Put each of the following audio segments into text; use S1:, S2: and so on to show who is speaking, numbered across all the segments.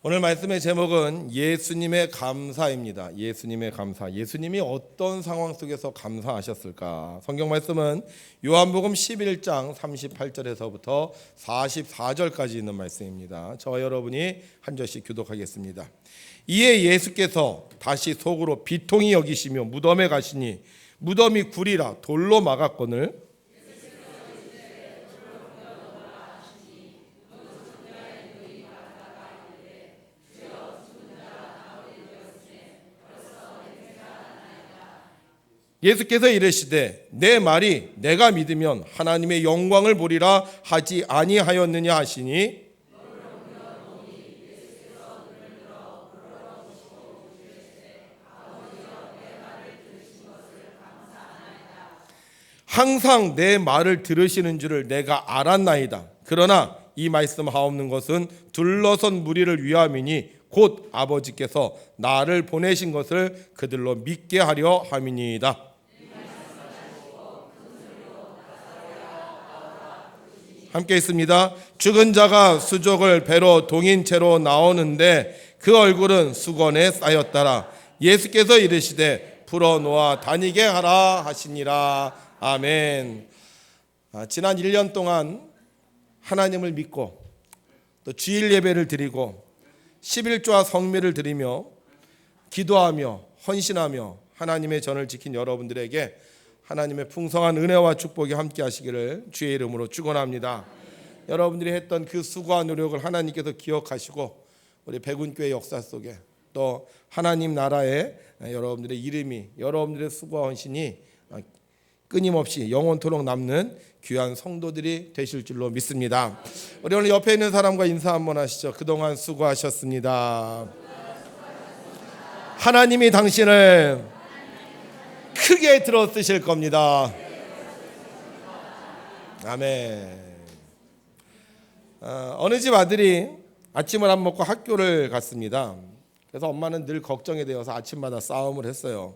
S1: 오늘 말씀의 제목은 예수님의 감사입니다. 예수님의 감사. 예수님이 어떤 상황 속에서 감사하셨을까? 성경 말씀은 요한복음 11장 38절에서부터 44절까지 있는 말씀입니다. 저와 여러분이 한 절씩 교독하겠습니다. 이에 예수께서 다시 속으로 비통히 여기시며 무덤에 가시니 무덤이 굴이라 돌로 막았거늘 예수께서 이르시되 내 말이 내가 믿으면 하나님의 영광을 보리라 하지 아니하였느냐 하시니 항상 내 말을 들으시는 줄을 내가 알았나이다. 그러나 이 말씀 하옵는 것은 둘러선 무리를 위함이니 곧 아버지께서 나를 보내신 것을 그들로 믿게 하려 함이니이다. 함께 있습니다. 죽은 자가 수족을 배로 동인 채로 나오는데 그 얼굴은 수건에 쌓였더라. 예수께서 이르시되 풀어놓아 다니게 하라 하시니라. 아멘. 지난 1년 동안 하나님을 믿고 또 주일 예배를 드리고 11조와 성미를 드리며 기도하며 헌신하며 하나님의 전을 지킨 여러분들에게 하나님의 풍성한 은혜와 축복이 함께 하시기를 주의 이름으로 축원합니다. 여러분들이 했던 그 수고와 노력을 하나님께서 기억하시고 우리 백운교회 역사 속에 또 하나님 나라에 여러분들의 이름이 여러분들의 수고와 헌신이 끊임없이 영원토록 남는 귀한 성도들이 되실 줄로 믿습니다. 우리 오늘 옆에 있는 사람과 인사 한번 하시죠. 그동안 수고하셨습니다. 하나님이 당신을 크게 들어쓰실 겁니다. 아멘. 어느 집 아들이 아침을 안 먹고 학교를 갔습니다. 그래서 엄마는 늘 걱정이 되어서 아침마다 싸움을 했어요.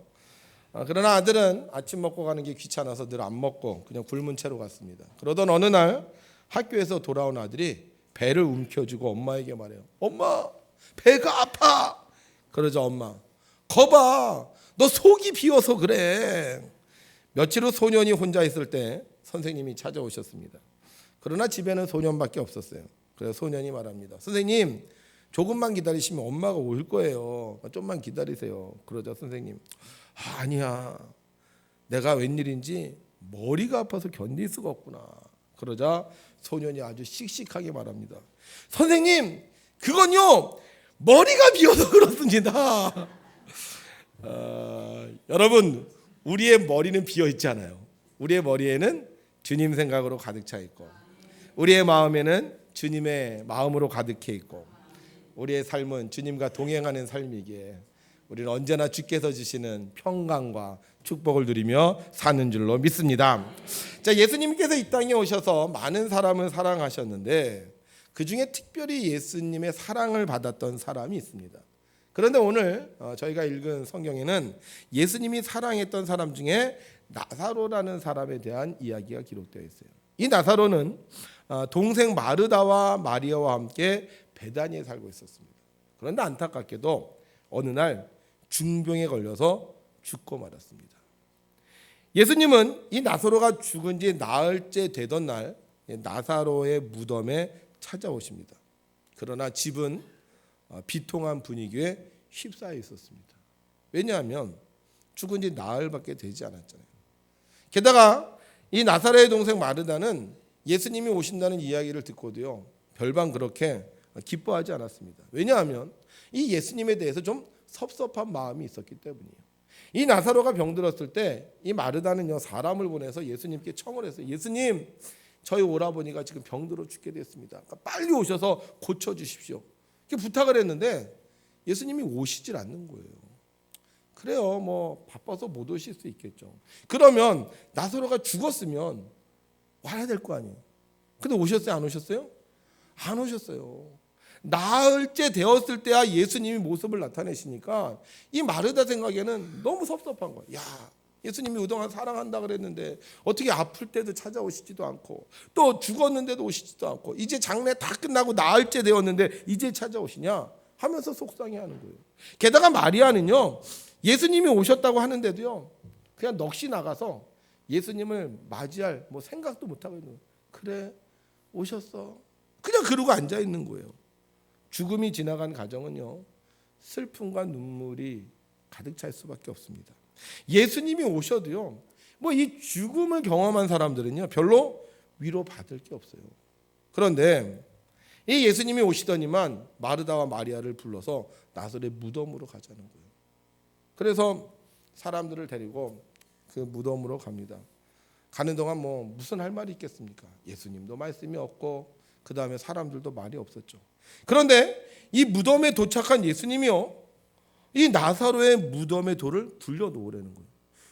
S1: 그러나 아들은 아침 먹고 가는 게 귀찮아서 늘 안 먹고 그냥 굶은 채로 갔습니다. 그러던 어느 날 학교에서 돌아온 아들이 배를 움켜쥐고 엄마에게 말해요. 엄마, 배가 아파. 그러자 엄마, 거봐, 너 속이 비어서 그래. 며칠 후 소년이 혼자 있을 때 선생님이 찾아오셨습니다. 그러나 집에는 소년밖에 없었어요. 그래서 소년이 말합니다. 선생님, 조금만 기다리시면 엄마가 올 거예요. 좀만 기다리세요. 그러자 선생님, 아니야, 내가 웬일인지 머리가 아파서 견딜 수가 없구나. 그러자 소년이 아주 씩씩하게 말합니다. 선생님, 그건요 머리가 비어서 그렇습니다. 여러분, 우리의 머리는 비어 있지 않아요. 우리의 머리에는 주님 생각으로 가득 차 있고 우리의 마음에는 주님의 마음으로 가득해 있고 우리의 삶은 주님과 동행하는 삶이기에 우리는 언제나 주께서 주시는 평강과 축복을 누리며 사는 줄로 믿습니다. 자, 예수님께서 이 땅에 오셔서 많은 사람을 사랑하셨는데 그 중에 특별히 예수님의 사랑을 받았던 사람이 있습니다. 그런데 오늘 저희가 읽은 성경에는 예수님이 사랑했던 사람 중에 나사로라는 사람에 대한 이야기가 기록되어 있어요. 이 나사로는 동생 마르다와 마리아와 함께 베다니에 살고 있었습니다. 그런데 안타깝게도 어느 날 중병에 걸려서 죽고 말았습니다. 예수님은 이 나사로가 죽은 지 나흘째 되던 날 나사로의 무덤에 찾아오십니다. 그러나 집은 비통한 분위기에 휩싸여 있었습니다. 왜냐하면 죽은 지 나흘밖에 되지 않았잖아요. 게다가 이 나사로의 동생 마르다는 예수님이 오신다는 이야기를 듣고도요 별반 그렇게 기뻐하지 않았습니다. 왜냐하면 이 예수님에 대해서 좀 섭섭한 마음이 있었기 때문이에요. 이 나사로가 병들었을 때 이 마르다는요 사람을 보내서 예수님께 청을 했어요. 예수님, 저희 오라버니가 지금 병들어 죽게 됐습니다. 그러니까 빨리 오셔서 고쳐주십시오. 이렇게 부탁을 했는데 예수님이 오시질 않는 거예요. 그래요, 뭐 바빠서 못 오실 수 있겠죠. 그러면 나사로가 죽었으면 와야 될 거 아니에요. 근데 오셨어요, 안 오셨어요? 안 오셨어요. 나흘째 되었을 때야 예수님이 모습을 나타내시니까 이 마르다 생각에는 너무 섭섭한 거예요. 야, 예수님이 그동안 사랑한다 그랬는데 어떻게 아플 때도 찾아오시지도 않고 또 죽었는데도 오시지도 않고 이제 장례 다 끝나고 나흘째 되었는데 이제 찾아오시냐? 하면서 속상해하는 거예요. 게다가 마리아는요, 예수님이 오셨다고 하는데도요, 그냥 넋이 나가서 예수님을 맞이할 생각도 못 하고 있는 거예요. 그래, 오셨어. 그냥 그러고 앉아 있는 거예요. 죽음이 지나간 가정은요, 슬픔과 눈물이 가득 찰 수밖에 없습니다. 예수님이 오셔도요, 이 죽음을 경험한 사람들은요, 별로 위로받을 게 없어요. 그런데 이 예수님이 오시더니만 마르다와 마리아를 불러서 나사렛 무덤으로 가자는 거예요. 그래서 사람들을 데리고 그 무덤으로 갑니다. 가는 동안 무슨 할 말이 있겠습니까? 예수님도 말씀이 없고 그 다음에 사람들도 말이 없었죠. 그런데 이 무덤에 도착한 예수님이요, 이 나사로의 무덤의 돌을 굴려놓으라는 거예요.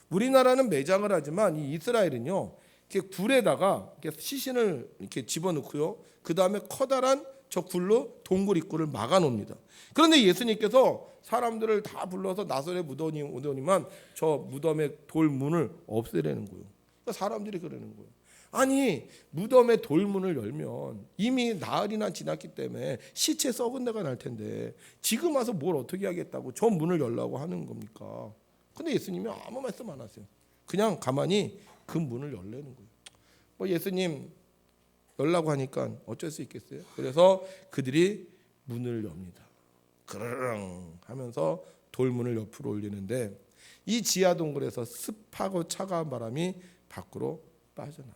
S1: 우리나라는 매장을 하지만 이 이스라엘은요, 이렇게 굴에다가 이렇게 시신을 이렇게 집어넣고요, 그 다음에 커다란 저 굴로 동굴 입구를 막아놓습니다. 그런데 예수님께서 사람들을 다 불러서 나사렛 무덤이 오더니만 저 무덤의 돌문을 없애라는 거예요. 그러니까 사람들이 그러는 거예요. 아니, 무덤의 돌문을 열면 이미 나흘이나 지났기 때문에 시체 썩은 데가 날 텐데 지금 와서 뭘 어떻게 하겠다고 저 문을 열라고 하는 겁니까? 근데 예수님이 아무 말씀 안 하세요. 그냥 가만히 그 문을 열라는 거예요. 예수님 열라고 하니까 어쩔 수 있겠어요? 그래서 그들이 문을 엽니다. 그르릉 하면서 돌문을 옆으로 올리는데 이 지하 동굴에서 습하고 차가운 바람이 밖으로 빠져나와요.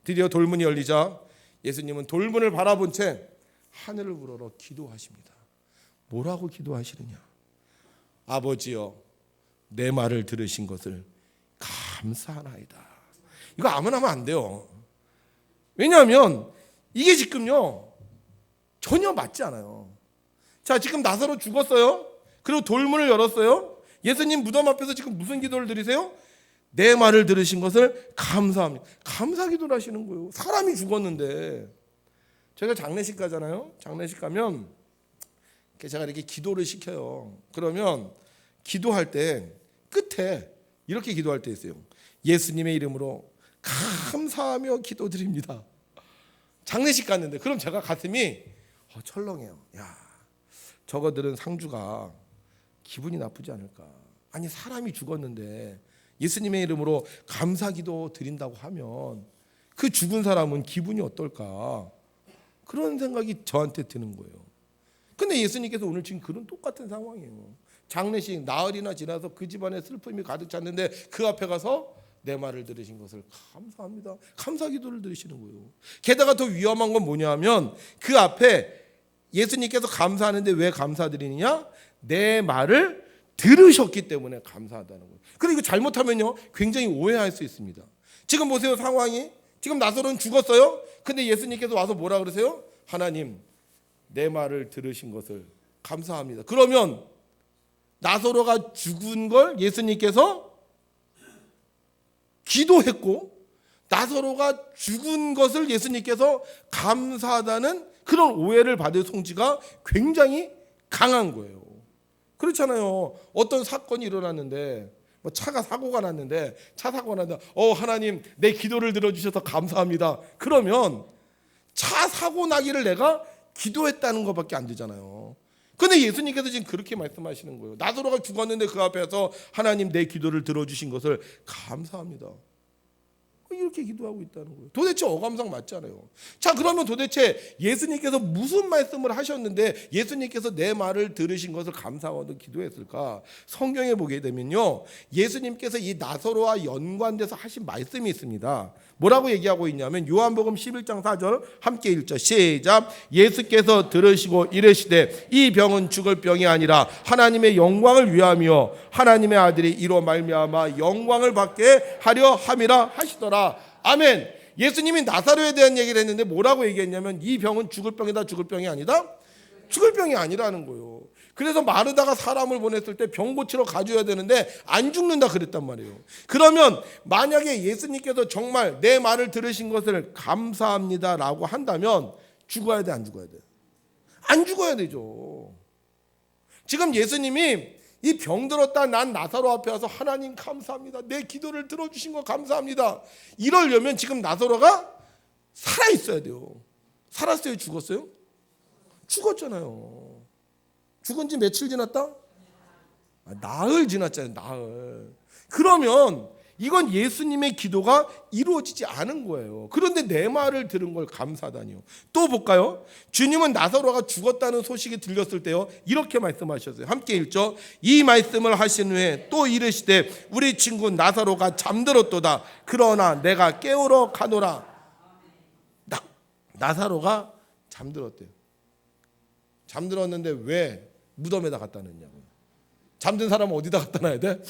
S1: 드디어 돌문이 열리자 예수님은 돌문을 바라본 채 하늘을 우러러 기도하십니다. 뭐라고 기도하시느냐? 아버지여, 내 말을 들으신 것을 감사하나이다. 이거 아무나 하면 안 돼요. 왜냐하면 이게 지금요, 전혀 맞지 않아요. 자, 지금 나사로 죽었어요. 그리고 돌문을 열었어요. 예수님 무덤 앞에서 지금 무슨 기도를 드리세요? 내 말을 들으신 것을 감사합니다. 감사 기도를 하시는 거예요. 사람이 죽었는데. 제가 장례식 가잖아요. 장례식 가면 제가 이렇게 기도를 시켜요. 그러면 기도할 때 끝에 이렇게 기도할 때 있어요. 예수님의 이름으로 감사하며 기도드립니다. 장례식 갔는데 그럼 제가 가슴이 철렁해요. 야, 저거들은 상주가 기분이 나쁘지 않을까. 아니, 사람이 죽었는데 예수님의 이름으로 감사기도 드린다고 하면 그 죽은 사람은 기분이 어떨까, 그런 생각이 저한테 드는 거예요. 근데 예수님께서 오늘 지금 그런 똑같은 상황이에요. 장례식 나흘이나 지나서 그 집안에 슬픔이 가득 찼는데 그 앞에 가서 내 말을 들으신 것을 감사합니다. 감사기도를 드리시는 거예요. 게다가 더 위험한 건 뭐냐면 그 앞에 예수님께서 감사하는데 왜 감사드리느냐? 내 말을 들으셨기 때문에 감사하다는 거예요. 그리고 잘못하면요, 굉장히 오해할 수 있습니다. 지금 보세요, 상황이. 지금 나사로는 죽었어요. 근데 예수님께서 와서 뭐라 그러세요? 하나님, 내 말을 들으신 것을 감사합니다. 그러면 나사로가 죽은 걸 예수님께서 기도했고 나사로가 죽은 것을 예수님께서 감사하다는 그런 오해를 받을 송지가 굉장히 강한 거예요. 그렇잖아요. 어떤 사건이 일어났는데 차가 사고가 났는데 차 사고가 났는데 하나님, 내 기도를 들어주셔서 감사합니다. 그러면 차 사고 나기를 내가 기도했다는 것밖에 안 되잖아요. 근데 예수님께서 지금 그렇게 말씀하시는 거예요. 나사로가 죽었는데 그 앞에서 하나님, 내 기도를 들어주신 것을 감사합니다. 이렇게 기도하고 있다는 거예요. 도대체 어감상 맞잖아요. 자, 그러면 도대체 예수님께서 무슨 말씀을 하셨는데 예수님께서 내 말을 들으신 것을 감사하고 기도했을까? 성경에 보게 되면요, 예수님께서 이 나사로와 연관돼서 하신 말씀이 있습니다. 뭐라고 얘기하고 있냐면 요한복음 11장 4절 함께 읽죠. 시작. 예수께서 들으시고 이르시되 이 병은 죽을 병이 아니라 하나님의 영광을 위하며 하나님의 아들이 이로 말미암아 영광을 받게 하려 함이라 하시더라. 아멘. 예수님이 나사로에 대한 얘기를 했는데 뭐라고 얘기했냐면 이 병은 죽을 병이다, 죽을 병이 아니다? 죽을 병이 아니라는 거예요. 그래서 마르다가 사람을 보냈을 때 병 고치러 가줘야 되는데 안 죽는다 그랬단 말이에요. 그러면 만약에 예수님께서 정말 내 말을 들으신 것을 감사합니다라고 한다면 죽어야 돼, 안 죽어야 돼? 안 죽어야 되죠. 지금 예수님이 이 병들었다 난 나사로 앞에 와서 하나님 감사합니다, 내 기도를 들어주신 거 감사합니다, 이러려면 지금 나사로가 살아있어야 돼요. 살았어요, 죽었어요? 죽었잖아요. 죽은 지 며칠 지났다? 나흘 지났잖아요. 나흘. 그러면 이건 예수님의 기도가 이루어지지 않은 거예요. 그런데 내 말을 들은 걸 감사하다니요. 또 볼까요? 주님은 나사로가 죽었다는 소식이 들렸을 때요, 이렇게 말씀하셨어요. 함께 읽죠. 이 말씀을 하신 후에 또 이르시되 우리 친구 나사로가 잠들었도다. 그러나 내가 깨우러 가노라. 나사로가 잠들었대요. 잠들었는데 왜 무덤에다 갖다 놨냐고요. 잠든 사람은 어디다 갖다 놔야 돼?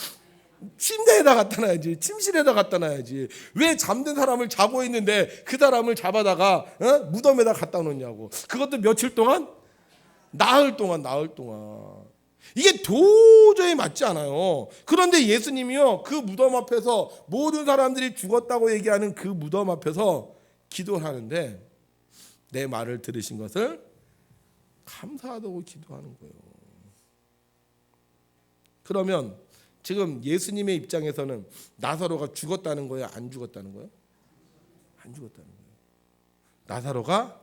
S1: 침대에다 갖다 놔야지. 침실에다 갖다 놔야지. 왜 잠든 사람을 자고 있는데 그 사람을 잡아다가 무덤에다 갖다 놓냐고. 그것도 며칠 동안? 나흘 동안. 이게 도저히 맞지 않아요. 그런데 예수님이요, 그 무덤 앞에서 모든 사람들이 죽었다고 얘기하는 그 무덤 앞에서 기도를 하는데 내 말을 들으신 것을 감사하다고 기도하는 거예요. 그러면 지금 예수님의 입장에서는 나사로가 죽었다는 거예요? 안 죽었다는 거예요? 안 죽었다는 거예요. 나사로가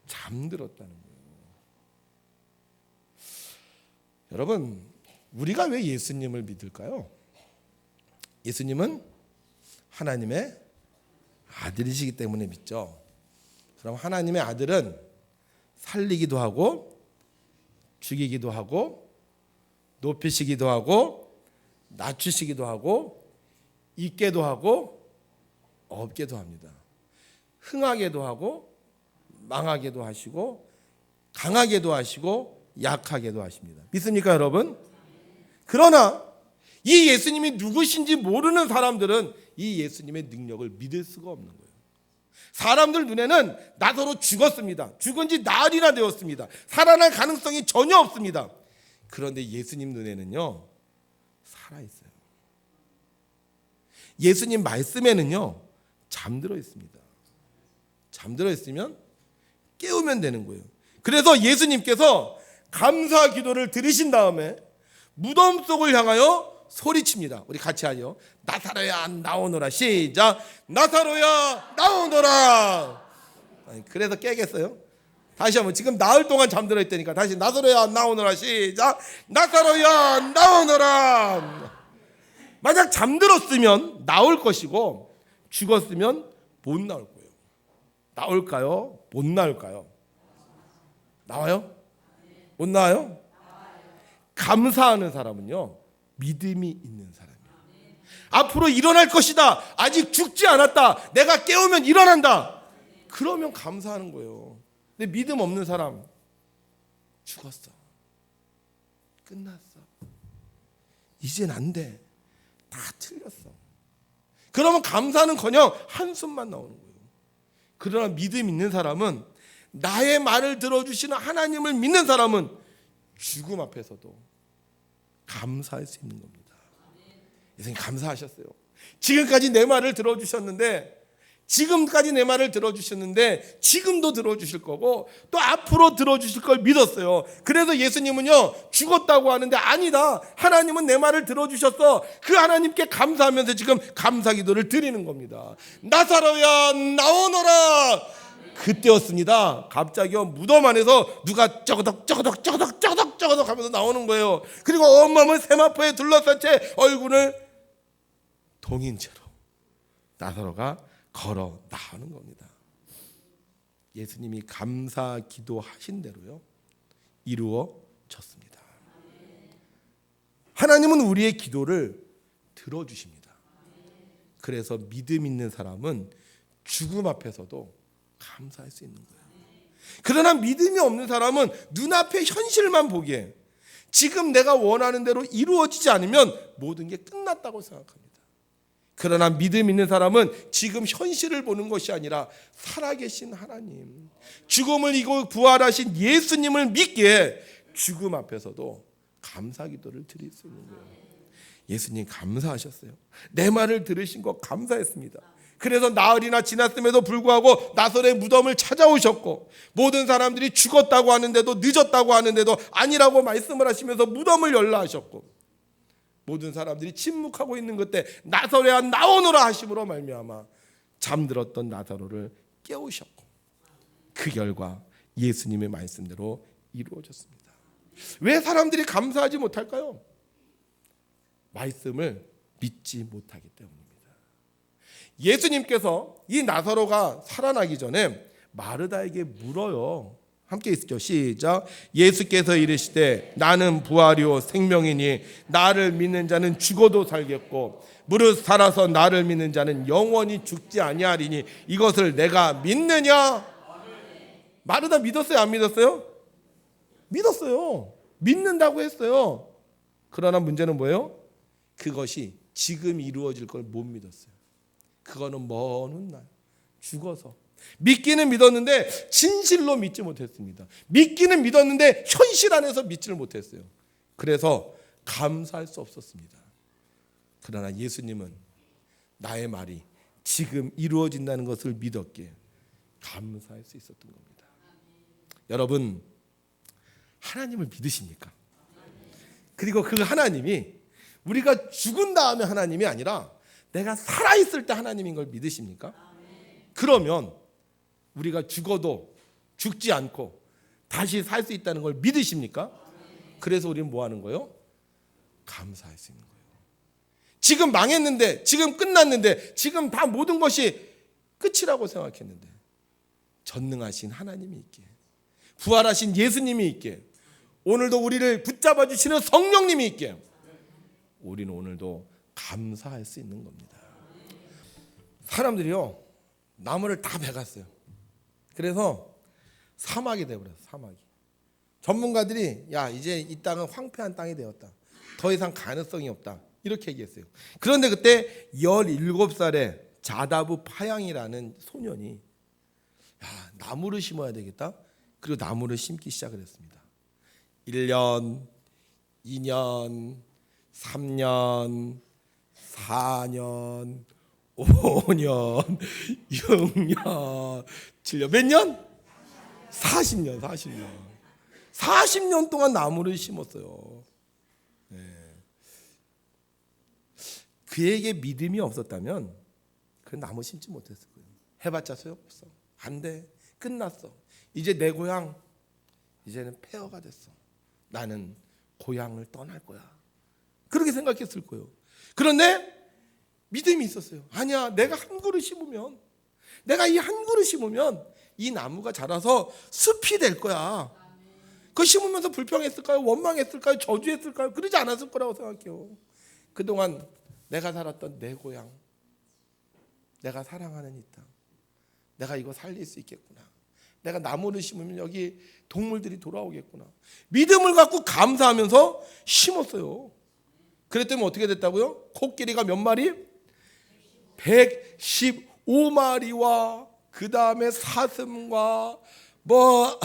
S1: 잠들었다는 거예요. 여러분, 우리가 왜 예수님을 믿을까요? 예수님은 하나님의 아들이시기 때문에 믿죠. 그럼 하나님의 아들은 살리기도 하고 죽이기도 하고 높이시기도 하고 낮추시기도 하고 있게도 하고 없게도 합니다. 흥하게도 하고 망하게도 하시고 강하게도 하시고 약하게도 하십니다. 믿습니까, 여러분? 그러나 이 예수님이 누구신지 모르는 사람들은 이 예수님의 능력을 믿을 수가 없는 거예요. 사람들 눈에는 나사로 죽었습니다. 죽은 지 나흘이나 되었습니다. 살아날 가능성이 전혀 없습니다. 그런데 예수님 눈에는요, 살아있어요. 예수님 말씀에는요, 잠들어 있습니다. 잠들어 있으면 깨우면 되는 거예요. 그래서 예수님께서 감사 기도를 들으신 다음에 무덤 속을 향하여 소리칩니다. 우리 같이 하죠. 나사로야 나오너라. 시작. 나사로야 나오너라. 아니, 그래서 깨겠어요? 다시 한번. 지금 나흘 동안 잠들어 있다니까. 다시 나사로야 나오너라. 시작. 나사로야 나오너라. 만약 잠들었으면 나올 것이고 죽었으면 못 나올 거예요. 나올까요? 못 나올까요? 나와요? 못 나와요? 감사하는 사람은요, 믿음이 있는 사람이에요. 앞으로 일어날 것이다. 아직 죽지 않았다. 내가 깨우면 일어난다. 그러면 감사하는 거예요. 근데 믿음 없는 사람, 죽었어. 끝났어. 이젠 안 돼. 다 틀렸어. 그러면 감사는커녕 한숨만 나오는 거예요. 그러나 믿음 있는 사람은, 나의 말을 들어주시는 하나님을 믿는 사람은 죽음 앞에서도 감사할 수 있는 겁니다. 예수님 감사하셨어요. 지금까지 내 말을 들어주셨는데, 지금도 들어주실 거고 또 앞으로 들어주실 걸 믿었어요. 그래서 예수님은요, 죽었다고 하는데 아니다. 하나님은 내 말을 들어주셨어. 그 하나님께 감사하면서 지금 감사 기도를 드리는 겁니다. 나사로야 나오너라. 그때였습니다. 갑자기요, 무덤 안에서 누가 쩌거덕 하면서 나오는 거예요. 그리고 온몸을 세마포에 둘러싼 채 얼굴을 동인채로 나사로가 걸어 나오는 겁니다. 예수님이 감사 기도하신 대로요, 이루어졌습니다. 하나님은 우리의 기도를 들어주십니다. 그래서 믿음 있는 사람은 죽음 앞에서도 감사할 수 있는 거예요. 그러나 믿음이 없는 사람은 눈앞의 현실만 보기에 지금 내가 원하는 대로 이루어지지 않으면 모든 게 끝났다고 생각합니다. 그러나 믿음 있는 사람은 지금 현실을 보는 것이 아니라 살아계신 하나님, 죽음을 이기고 부활하신 예수님을 믿기에 죽음 앞에서도 감사 기도를 드릴 수 있는 거예요. 예수님 감사하셨어요. 내 말을 들으신 거 감사했습니다. 그래서 나흘이나 지났음에도 불구하고 나사로의 무덤을 찾아오셨고, 모든 사람들이 죽었다고 하는데도, 늦었다고 하는데도 아니라고 말씀을 하시면서 무덤을 열라 하셨고, 모든 사람들이 침묵하고 있는 그때 나사로야 나오너라 하심으로 말미암아 잠들었던 나사로를 깨우셨고, 그 결과 예수님의 말씀대로 이루어졌습니다. 왜 사람들이 감사하지 못할까요? 말씀을 믿지 못하기 때문입니다. 예수님께서 이 나사로가 살아나기 전에 마르다에게 물어요. 함께 있죠. 시작. 예수께서 이르시되 나는 부활이요 생명이니 나를 믿는 자는 죽어도 살겠고 무릇 살아서 나를 믿는 자는 영원히 죽지 아니하리니 이것을 내가 믿느냐? 마르다 믿었어요? 안 믿었어요? 믿었어요. 믿는다고 했어요. 그러나 문제는 뭐예요? 그것이 지금 이루어질 걸 못 믿었어요. 그거는 먼 훗날 죽어서. 믿기는 믿었는데 진실로 믿지 못했습니다. 믿기는 믿었는데 현실 안에서 믿지를 못했어요. 그래서 감사할 수 없었습니다. 그러나 예수님은 나의 말이 지금 이루어진다는 것을 믿었기에 감사할 수 있었던 겁니다. 여러분, 하나님을 믿으십니까? 그리고 그 하나님이 우리가 죽은 다음에 하나님이 아니라 내가 살아있을 때 하나님인 걸 믿으십니까? 그러면 우리가 죽어도 죽지 않고 다시 살 수 있다는 걸 믿으십니까? 그래서 우리는 뭐 하는 거예요? 감사할 수 있는 거예요. 지금 망했는데, 지금 끝났는데, 지금 다 모든 것이 끝이라고 생각했는데 전능하신 하나님이 있기에, 부활하신 예수님이 있기에, 오늘도 우리를 붙잡아 주시는 성령님이 있기에 우리는 오늘도 감사할 수 있는 겁니다. 사람들이요, 나무를 다 베갔어요. 그래서 사막이 되어버렸어요. 사막이. 전문가들이 야, 이제 이 땅은 황폐한 땅이 되었다. 더 이상 가능성이 없다. 이렇게 얘기했어요. 그런데 그때 17살의 자다부 파양이라는 소년이 야, 나무를 심어야 되겠다. 그리고 나무를 심기 시작을 했습니다. 1년, 2년, 3년, 4년, 5년, 6년, 7년, 몇 년? 40년, 40년. 40년 동안 나무를 심었어요. 네. 그에게 믿음이 없었다면 그 나무 심지 못했을 거예요. 해봤자 소용없어. 안 돼. 끝났어. 이제 내 고향 이제는 폐허가 됐어. 나는 고향을 떠날 거야. 그렇게 생각했을 거예요. 그런데 믿음이 있었어요. 아니야, 내가 한 그루 심으면, 내가 이 한 그루 심으면 이 나무가 자라서 숲이 될 거야. 그거 심으면서 불평했을까요? 원망했을까요? 저주했을까요? 그러지 않았을 거라고 생각해요. 그동안 내가 살았던 내 고향, 내가 사랑하는 이 땅, 내가 이거 살릴 수 있겠구나. 내가 나무를 심으면 여기 동물들이 돌아오겠구나. 믿음을 갖고 감사하면서 심었어요. 그랬더니 어떻게 됐다고요? 코끼리가 몇 마리? 115마리와 그 다음에 사슴과 뭐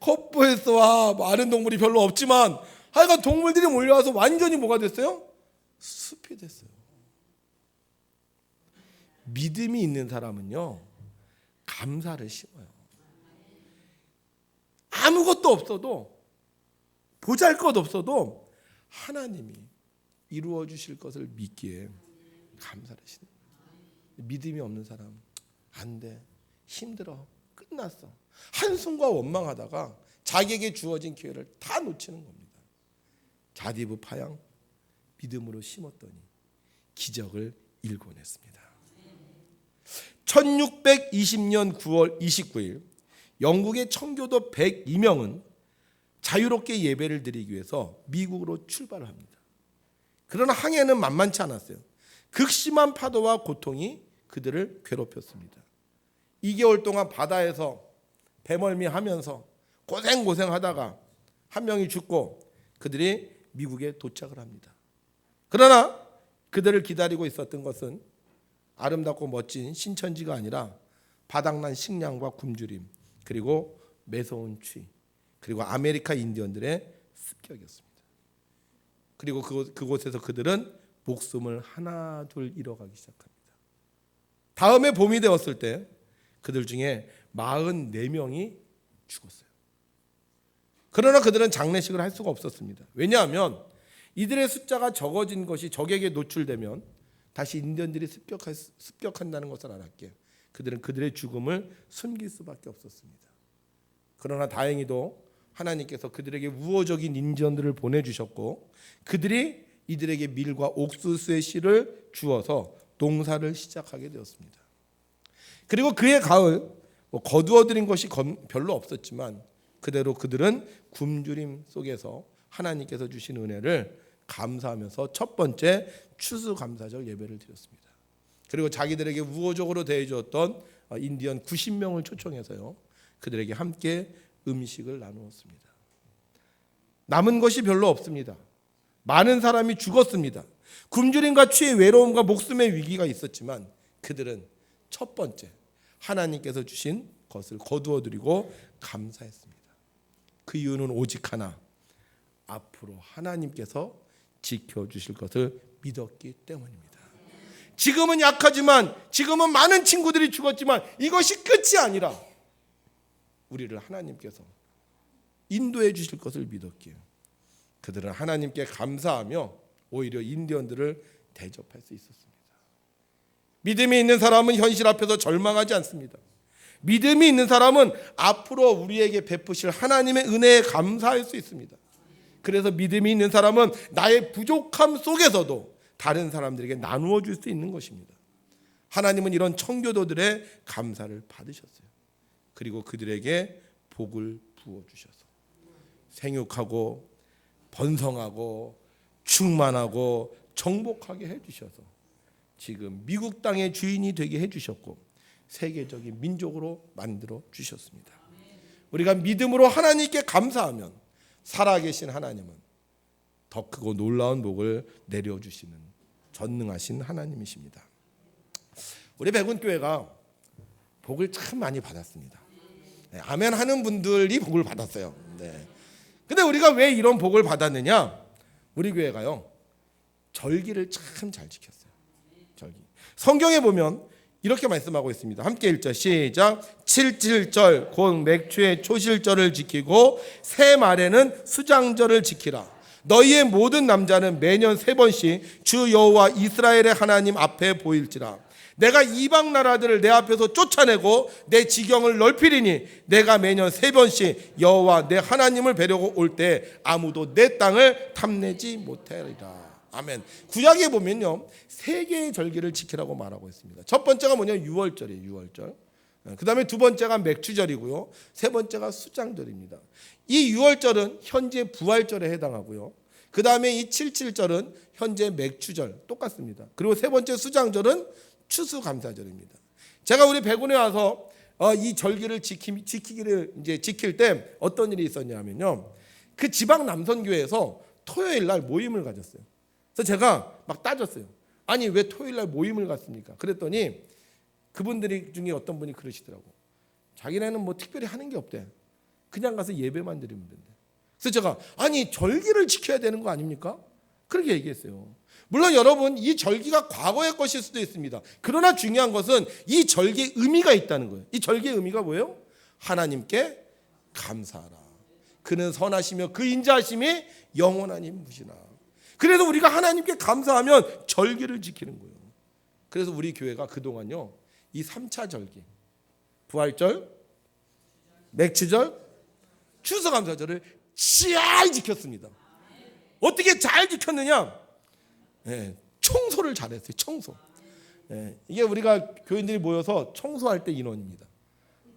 S1: 컵보에스와 많은 동물이 별로 없지만 하여간 동물들이 몰려와서 완전히 뭐가 됐어요? 숲이 됐어요. 믿음이 있는 사람은요, 감사를 심어요. 아무것도 없어도, 보잘것 없어도 하나님이 이루어 주실 것을 믿기에 감사를 하시는 거예요. 믿음이 없는 사람, 안 돼, 힘들어, 끝났어. 한숨과 원망하다가 자기에게 주어진 기회를 다 놓치는 겁니다. 자디부 파양, 믿음으로 심었더니 기적을 일궈냈습니다. 1620년 9월 29일 영국의 청교도 102명은 자유롭게 예배를 드리기 위해서 미국으로 출발을 합니다. 그러나 항해는 만만치 않았어요. 극심한 파도와 고통이 그들을 괴롭혔습니다. 2개월 동안 바다에서 배멀미하면서 고생하다가 한 명이 죽고 그들이 미국에 도착을 합니다. 그러나 그들을 기다리고 있었던 것은 아름답고 멋진 신천지가 아니라 바닥난 식량과 굶주림, 그리고 매서운 추위, 그리고 아메리카 인디언들의 습격이었습니다. 그리고 그곳에서 그들은 목숨을 하나 둘 잃어가기 시작합니다. 다음에 봄이 되었을 때 그들 중에 44명이 죽었어요. 그러나 그들은 장례식을 할 수가 없었습니다. 왜냐하면 이들의 숫자가 적어진 것이 적에게 노출되면 다시 인디언들이 습격한다는 것을 알았기에 그들은 그들의 죽음을 숨길 수밖에 없었습니다. 그러나 다행히도 하나님께서 그들에게 우호적인 인디언들을 보내주셨고 그들이 이들에게 밀과 옥수수의 씨를 주어서 농사를 시작하게 되었습니다. 그리고 그해 가을 거두어들인 것이 별로 없었지만 그대로 그들은 굶주림 속에서 하나님께서 주신 은혜를 감사하면서 첫 번째 추수감사절 예배를 드렸습니다. 그리고 자기들에게 우호적으로 대해주었던 인디언 90명을 초청해서요 그들에게 함께 음식을 나누었습니다. 남은 것이 별로 없습니다. 많은 사람이 죽었습니다. 굶주림과 추위, 외로움과 목숨의 위기가 있었지만 그들은 첫 번째 하나님께서 주신 것을 거두어드리고 감사했습니다. 그 이유는 오직 하나, 앞으로 하나님께서 지켜주실 것을 믿었기 때문입니다. 지금은 약하지만, 지금은 많은 친구들이 죽었지만 이것이 끝이 아니라 우리를 하나님께서 인도해 주실 것을 믿었기에 그들은 하나님께 감사하며 오히려 인디언들을 대접할 수 있었습니다. 믿음이 있는 사람은 현실 앞에서 절망하지 않습니다. 믿음이 있는 사람은 앞으로 우리에게 베푸실 하나님의 은혜에 감사할 수 있습니다. 그래서 믿음이 있는 사람은 나의 부족함 속에서도 다른 사람들에게 나누어 줄 수 있는 것입니다. 하나님은 이런 청교도들의 감사를 받으셨어요. 그리고 그들에게 복을 부어주셔서 생육하고 번성하고 충만하고 정복하게 해주셔서 지금 미국 땅의 주인이 되게 해주셨고 세계적인 민족으로 만들어 주셨습니다. 우리가 믿음으로 하나님께 감사하면 살아계신 하나님은 더 크고 놀라운 복을 내려주시는 전능하신 하나님이십니다. 우리 백운교회가 복을 참 많이 받았습니다. 네, 아멘 하는 분들이 복을 받았어요. 네. 근데 우리가 왜 이런 복을 받았느냐? 우리 교회가요 절기를 참 잘 지켰어요. 절기. 성경에 보면 이렇게 말씀하고 있습니다. 함께 1절 시작. 7.7절 곧 맥추의 초실절을 지키고 새 말에는 수장절을 지키라. 너희의 모든 남자는 매년 3번씩 주 여호와 이스라엘의 하나님 앞에 보일지라. 내가 이방 나라들을 내 앞에서 쫓아내고 내 지경을 넓히리니 내가 매년 3번씩 여호와 내 하나님을 뵈려고 올 때 아무도 내 땅을 탐내지 못하리라. 아멘. 구약에 보면요 3개의 절기를 지키라고 말하고 있습니다. 첫 번째가 뭐냐면 6월절이에요. 6월절. 그 다음에 두 번째가 맥추절이고요. 세 번째가 수장절입니다. 이 6월절은 현재 부활절에 해당하고요. 그 다음에 이 7.7절은 현재 맥추절 똑같습니다. 그리고 세 번째 수장절은 추수감사절입니다. 제가 우리 백운에 와서 이 절기를 지킬 때 어떤 일이 있었냐면요. 그 지방 남선교회에서 토요일 날 모임을 가졌어요. 그래서 제가 막 따졌어요. 아니 왜 토요일 날 모임을 갔습니까? 그랬더니 그분들이 중에 어떤 분이 그러시더라고. 자기네는 뭐 특별히 하는 게 없대. 그냥 가서 예배만 드리면 된대. 그래서 제가 아니 절기를 지켜야 되는 거 아닙니까? 그렇게 얘기했어요. 물론 여러분 이 절기가 과거의 것일 수도 있습니다. 그러나 중요한 것은 이 절기의 의미가 있다는 거예요. 이 절기의 의미가 뭐예요? 하나님께 감사하라. 그는 선하시며 그 인자하심이 영원하니 무시나. 그래서 우리가 하나님께 감사하면 절기를 지키는 거예요. 그래서 우리 교회가 그동안요 이 3차 절기 부활절, 맥추절, 추수감사절을 잘 지켰습니다. 어떻게 잘 지켰느냐? 네, 청소를 잘했어요. 청소. 네, 이게 우리가 교인들이 모여서 청소할 때 인원입니다.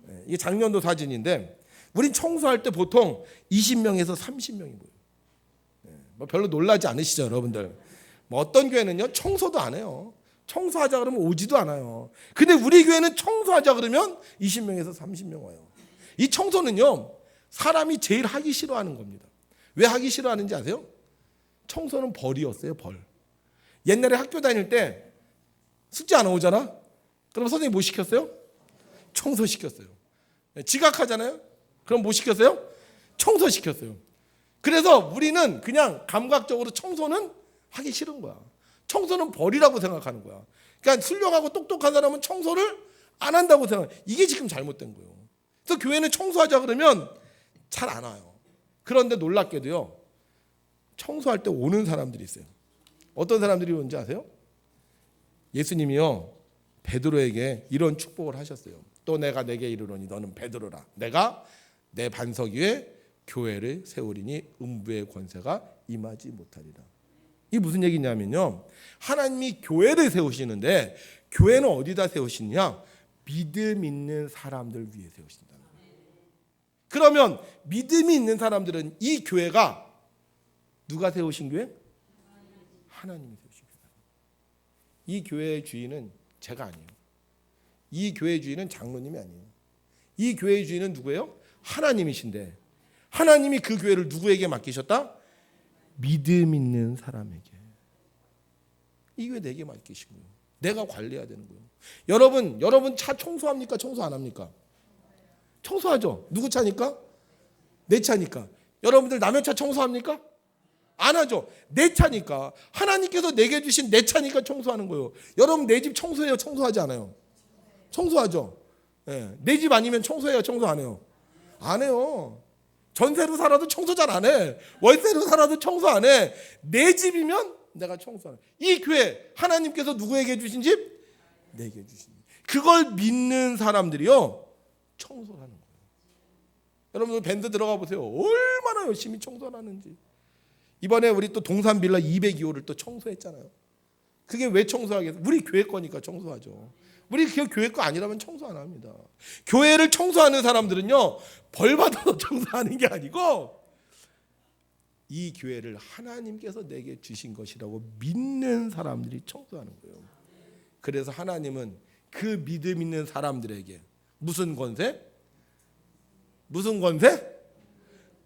S1: 네, 이게 작년도 사진인데 우린 청소할 때 보통 20명에서 30명이 모여요. 네, 뭐 별로 놀라지 않으시죠, 여러분들? 뭐 어떤 교회는요 청소도 안 해요. 청소하자 그러면 오지도 않아요. 근데 우리 교회는 청소하자 그러면 20명에서 30명 와요. 이 청소는요 사람이 제일 하기 싫어하는 겁니다. 왜 하기 싫어하는지 아세요? 청소는 벌이었어요. 벌. 옛날에 학교 다닐 때 숙제 안 오잖아. 그럼 선생님이 뭐 시켰어요? 청소시켰어요. 지각하잖아요. 그럼 뭐 시켰어요? 청소시켰어요. 그래서 우리는 그냥 감각적으로 청소는 하기 싫은 거야. 청소는 벌이라고 생각하는 거야. 그러니까 훌륭하고 똑똑한 사람은 청소를 안 한다고 생각해. 이게 지금 잘못된 거예요. 그래서 교회는 청소하자 그러면 잘 안 와요. 그런데 놀랍게도요 청소할 때 오는 사람들이 있어요. 어떤 사람들이 오는지 아세요? 예수님이요 베드로에게 이런 축복을 하셨어요. 또 내가 내게 이르노니 너는 베드로라. 내가 내 반석 위에 교회를 세우리니 음부의 권세가 임하지 못하리라. 이게 무슨 얘기냐면요, 하나님이 교회를 세우시는데 교회는 어디다 세우시느냐? 믿음 있는 사람들 위에 세우신다. 그러면 믿음이 있는 사람들은 이 교회가 누가 세우신 교회? 하나님이 세우신 교회. 이 교회의 주인은 제가 아니에요. 이 교회의 주인은 장로님이 아니에요. 이 교회의 주인은 누구예요? 하나님이신데 하나님이 그 교회를 누구에게 맡기셨다? 믿음 있는 사람에게. 이 교회 내게 맡기신 거예요. 내가 관리해야 되는 거예요. 여러분 차 청소합니까? 청소 안 합니까? 청소하죠. 누구 차니까? 내 차니까. 여러분들 남의 차 청소합니까? 안 하죠. 내 차니까. 하나님께서 내게 주신 내 차니까 청소하는 거예요. 여러분 내 집 청소해요? 청소하지 않아요? 청소하죠. 네. 내 집 아니면 청소해요? 청소 안 해요? 안 해요. 전세로 살아도 청소 잘 안 해. 월세로 살아도 청소 안 해. 내 집이면 내가 청소하는. 이 교회 하나님께서 누구에게 주신 집? 내게 주신 집. 그걸 믿는 사람들이요 청소를 하는 거예요. 여러분들 밴드 들어가 보세요. 얼마나 열심히 청소를 하는지. 이번에 우리 또 동산빌라 202호를 또 청소했잖아요. 그게 왜 청소하겠어? 우리 교회 거니까 청소하죠. 우리 교회 거 아니라면 청소 안 합니다. 교회를 청소하는 사람들은요 벌 받아서 청소하는 게 아니고 이 교회를 하나님께서 내게 주신 것이라고 믿는 사람들이 청소하는 거예요. 그래서 하나님은 그 믿음 있는 사람들에게 무슨 권세? 무슨 권세?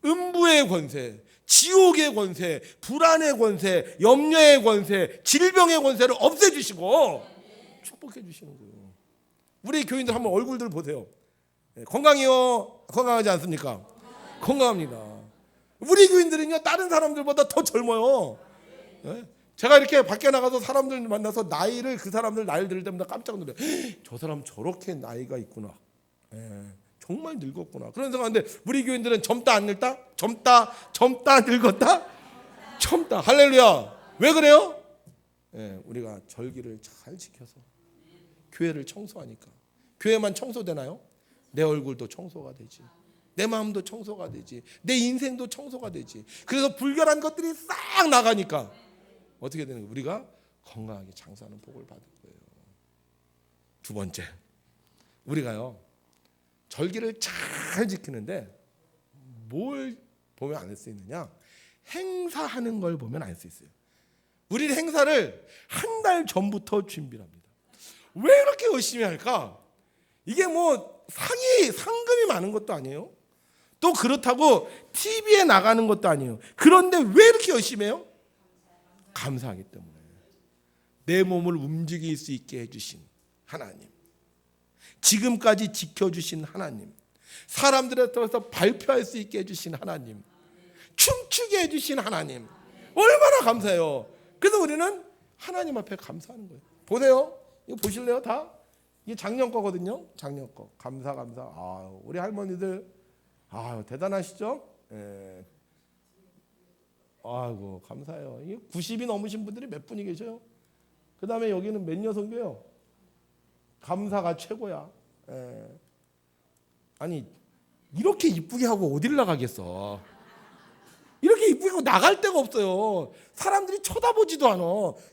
S1: 음부의 권세, 지옥의 권세, 불안의 권세, 염려의 권세, 질병의 권세를 없애주시고 축복해 주시는 거예요. 우리 교인들 한번 얼굴들 보세요. 건강해요? 건강하지 않습니까? 건강합니다. 우리 교인들은요 다른 사람들보다 더 젊어요. 제가 이렇게 밖에 나가서 사람들 만나서 나이를 그 사람들 나이를 들을 때마다 깜짝 놀라요. 저 사람 저렇게 나이가 있구나. 정말 늙었구나. 그런 생각하는데 우리 교인들은 젊다 안 늙다? 젊다 늙었다? 젊다. 할렐루야. 왜 그래요? 우리가 절기를 잘 지켜서 교회를 청소하니까. 교회만 청소되나요? 내 얼굴도 청소가 되지. 내 마음도 청소가 되지. 내 인생도 청소가 되지. 그래서 불결한 것들이 싹 나가니까 어떻게 되는 거예요? 우리가 건강하게 장사하는 복을 받을 거예요. 두 번째, 우리가요 절기를 잘 지키는데 뭘 보면 알 수 있느냐? 행사하는 걸 보면 알 수 있어요. 우리 행사를 한 달 전부터 준비를 합니다. 왜 이렇게 열심히 할까? 이게 뭐 상금이 많은 것도 아니에요. 또 그렇다고 TV에 나가는 것도 아니에요. 그런데 왜 이렇게 열심히 해요? 감사하기 때문에. 내 몸을 움직일 수 있게 해주신 하나님, 지금까지 지켜주신 하나님, 사람들에 통해서 발표할 수 있게 해주신 하나님, 춤추게 해주신 하나님, 얼마나 감사해요. 그래서 우리는 하나님 앞에 감사하는 거예요. 보세요. 이거 보실래요? 다? 이게 작년 거거든요. 작년 거. 감사. 우리 할머니들 대단하시죠? 예. 아이고 감사해요. 이게 90이 넘으신 분들이 몇 분이 계셔요? 그 다음에 여기는 몇 녀석이에요? 감사가 최고야. 예. 아니 이렇게 이쁘게 하고 어딜 나가겠어? 이렇게 이쁘게 하고 나갈 데가 없어요. 사람들이 쳐다보지도 않아.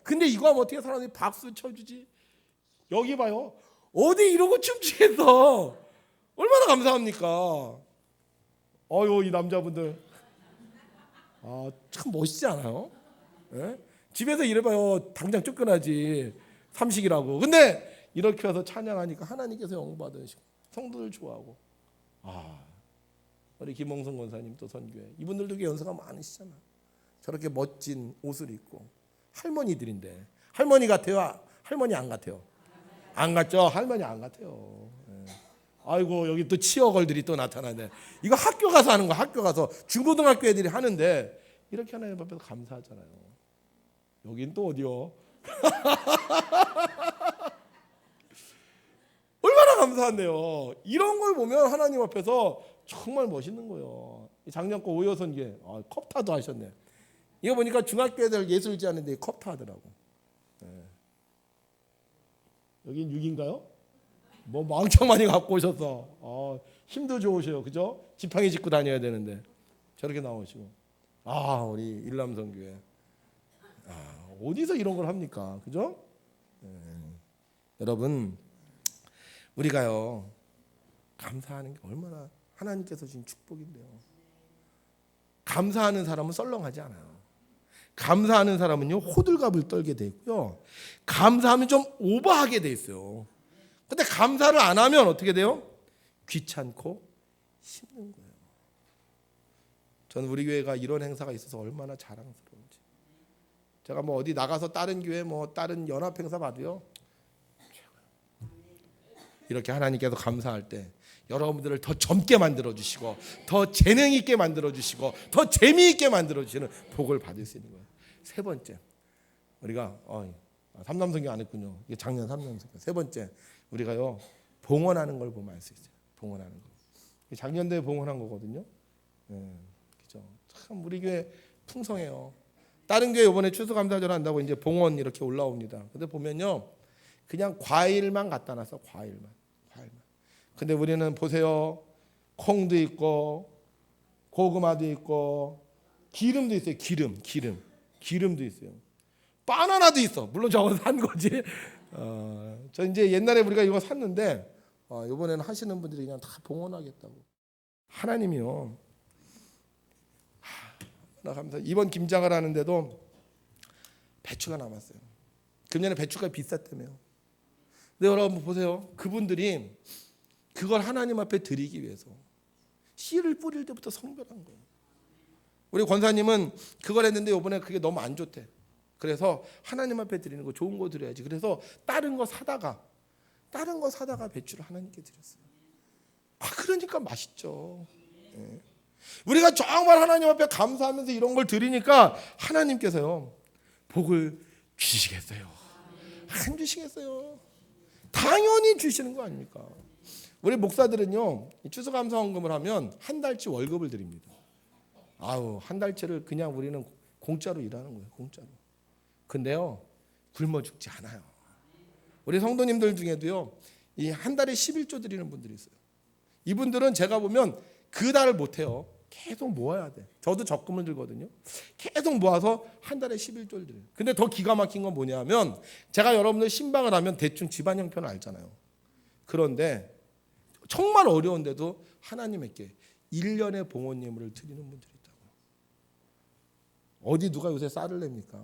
S1: 근데 이거 하면 어떻게 사람들이 박수 쳐주지? 여기 봐요. 어디 이러고 춤추겠어? 얼마나 감사합니까? 이 남자분들 참 멋있지 않아요? 예? 집에서 이래봐요. 당장 쫓겨나지. 삼식이라고. 근데 이렇게 와서 찬양하니까 하나님께서 영받으시고 성도들 좋아하고. 우리 김홍성 권사님 또 선교회. 이분들도 연세가 많으시잖아. 저렇게 멋진 옷을 입고. 할머니들인데. 할머니 같아요? 할머니 안 같아요? 안 같죠? 할머니 안 같아요. 예. 아이고 여기 또 치어걸들이 또 나타나네. 이거 학교 가서 하는 거. 학교 가서 중고등학교 애들이 하는데 이렇게 하나님 앞에서 감사하잖아요. 여긴 또 어디요? 얼마나 감사한데요. 이런 걸 보면 하나님 앞에서 정말 멋있는 거예요. 작년 거 오여선계 컵타도 하셨네. 이거 보니까 중학교 애들 예술지 하는데 컵타 하더라고. 네. 여긴 6인가요? 뭐 왕창 많이 갖고 오셔서 힘도 좋으셔요. 그죠? 지팡이 짚고 다녀야 되는데. 저렇게 나오시고, 우리 일남성교회, 어디서 이런 걸 합니까? 그죠? 여러분, 우리가요 감사하는 게 얼마나 하나님께서 주신 축복인데요. 감사하는 사람은 썰렁하지 않아요. 감사하는 사람은요 호들갑을 떨게 돼 있고요. 감사하면 좀 오버하게 돼 있어요. 근데 감사를 안 하면 어떻게 돼요? 귀찮고 힘든 거예요. 저는 우리 교회가 이런 행사가 있어서 얼마나 자랑스러운지. 제가 뭐 어디 나가서 다른 교회 뭐 다른 연합 행사 봐도요, 이렇게 하나님께서 감사할 때 여러분들을 더 젊게 만들어 주시고, 더 재능 있게 만들어 주시고, 더 재미있게 만들어 주시는 복을 받을 수 있는 거예요. 세 번째, 우리가 삼남성교 안 했군요. 이게 작년 삼남성교. 세 번째, 우리가요 봉헌하는 걸 보면 알 수 있어요. 봉헌하는 거. 작년도에 봉헌한 거거든요. 그죠? 참 우리 교회 풍성해요. 다른 교회 이번에 추수감사절 한다고 이제 봉헌 이렇게 올라옵니다. 근데 보면요, 그냥 과일만 갖다 놨어. 과일만. 근데 우리는 보세요, 콩도 있고 고구마도 있고 기름도 있어요. 기름도 있어요. 바나나도 있어. 물론 저건 산 거지. 저 이제 옛날에 우리가 이거 샀는데 이번에는 하시는 분들이 그냥 다 봉헌하겠다고. 하나님이요, 나 감사. 이번 김장을 하는데도 배추가 남았어요. 금년에 배추가 비쌌다며요. 근데 여러분 보세요, 그분들이 그걸 하나님 앞에 드리기 위해서 씨를 뿌릴 때부터 성별한 거예요. 우리 권사님은 그걸 했는데 이번에 그게 너무 안 좋대. 그래서 하나님 앞에 드리는 거 좋은 거 드려야지. 그래서 다른 거 사다가 배추를 하나님께 드렸어요. 그러니까 맛있죠. 우리가 정말 하나님 앞에 감사하면서 이런 걸 드리니까 하나님께서요 복을 주시겠어요? 안 주시겠어요? 당연히 주시는 거 아닙니까? 우리 목사들은요 추수감사헌금을 하면 한 달치 월급을 드립니다. 한 달치를 그냥 우리는 공짜로 일하는 거예요. 공짜로. 근데요 굶어 죽지 않아요. 우리 성도님들 중에도요 이 한 달에 11조 드리는 분들이 있어요. 이분들은 제가 보면 그 달을 못 해요. 계속 모아야 돼. 저도 적금을 들거든요. 계속 모아서 한 달에 11조를 드려요. 근데 더 기가 막힌 건 뭐냐면, 제가 여러분들 신방을 하면 대충 집안 형편을 알잖아요. 그런데 정말 어려운데도 하나님께 1년의 봉헌 예물을 드리는 분들이 있다고. 어디 누가 요새 쌀을 냅니까?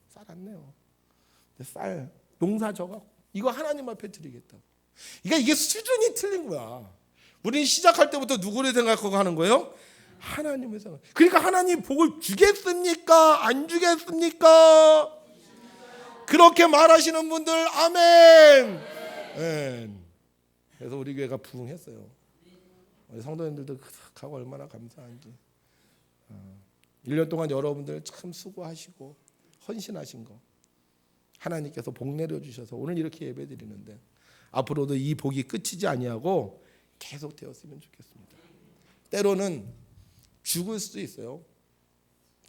S1: 쌀 안 내요. 쌀 농사 져갖고 이거 하나님 앞에 드리겠다고. 그러니까 이게 수준이 틀린 거야. 우리는 시작할 때부터 누구를 생각하고 하는 거예요? 하나님을 생각. 그러니까 하나님 복을 주겠습니까? 안 주겠습니까? 그렇게 말하시는 분들 아멘. 그래서 우리 교회가 부흥했어요. 우리 성도님들도 하고 얼마나 감사한지. 1년 동안 여러분들 참 수고하시고 헌신하신 거 하나님께서 복 내려 주셔서 오늘 이렇게 예배드리는데, 앞으로도 이 복이 끝이지 아니하고 계속 되었으면 좋겠습니다. 때로는 죽을 수도 있어요.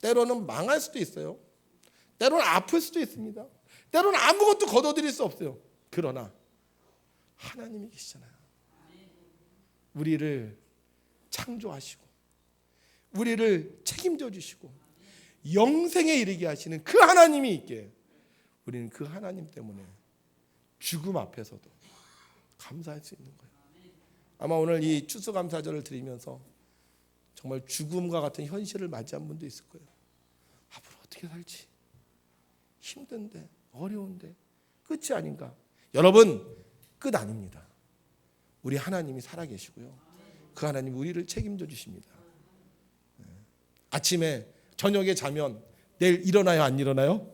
S1: 때로는 망할 수도 있어요. 때로는 아플 수도 있습니다. 때로는 아무것도 거둬들일 수 없어요. 그러나 하나님이 계시잖아요. 우리를 창조하시고 우리를 책임져 주시고 영생에 이르게 하시는 그 하나님이 있기에 우리는 그 하나님 때문에 죽음 앞에서도 감사할 수 있는 거예요. 아마 오늘 이 추수감사절을 드리면서 정말 죽음과 같은 현실을 맞이한 분도 있을 거예요. 앞으로 어떻게 살지? 힘든데, 어려운데 끝이 아닌가? 여러분, 끝 아닙니다. 우리 하나님이 살아계시고요. 그 하나님 우리를 책임져 주십니다. 아침에 저녁에 자면 내일 일어나요? 안 일어나요?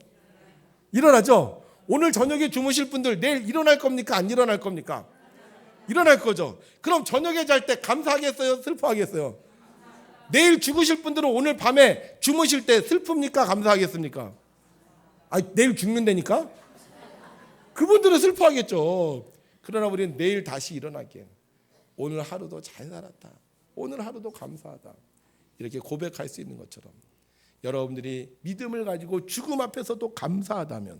S1: 일어나죠? 오늘 저녁에 주무실 분들 내일 일어날 겁니까? 안 일어날 겁니까? 일어날 거죠. 그럼 저녁에 잘 때 감사하겠어요? 슬퍼하겠어요? 내일 죽으실 분들은 오늘 밤에 주무실 때 슬픕니까? 감사하겠습니까? 내일 죽는다니까? 그분들은 슬퍼하겠죠. 그러나 우리는 내일 다시 일어나게, 오늘 하루도 잘 살았다, 오늘 하루도 감사하다, 이렇게 고백할 수 있는 것처럼 여러분들이 믿음을 가지고 죽음 앞에서도 감사하다면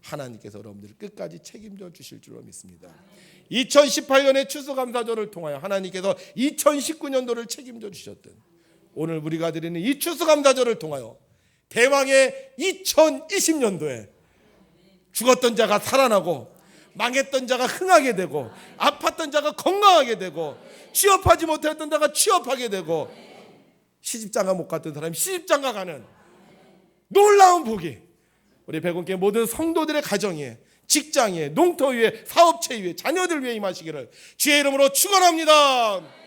S1: 하나님께서 여러분들을 끝까지 책임져 주실 줄로 믿습니다. 2018년의 추수감사절을 통하여 하나님께서 2019년도를 책임져 주셨던 오늘 우리가 드리는 이 추수감사절을 통하여 대망의 2020년도에 죽었던 자가 살아나고 망했던 자가 흥하게 되고 아팠던 자가 건강하게 되고 취업하지 못했던 자가 취업하게 되고 시집장가 못 갔던 사람이 시집장가 가는 놀라운 복이 우리 백운교회 모든 성도들의 가정에, 직장에, 농토 위에, 사업체 위에, 자녀들 위에 임하시기를 주의 이름으로 축원합니다.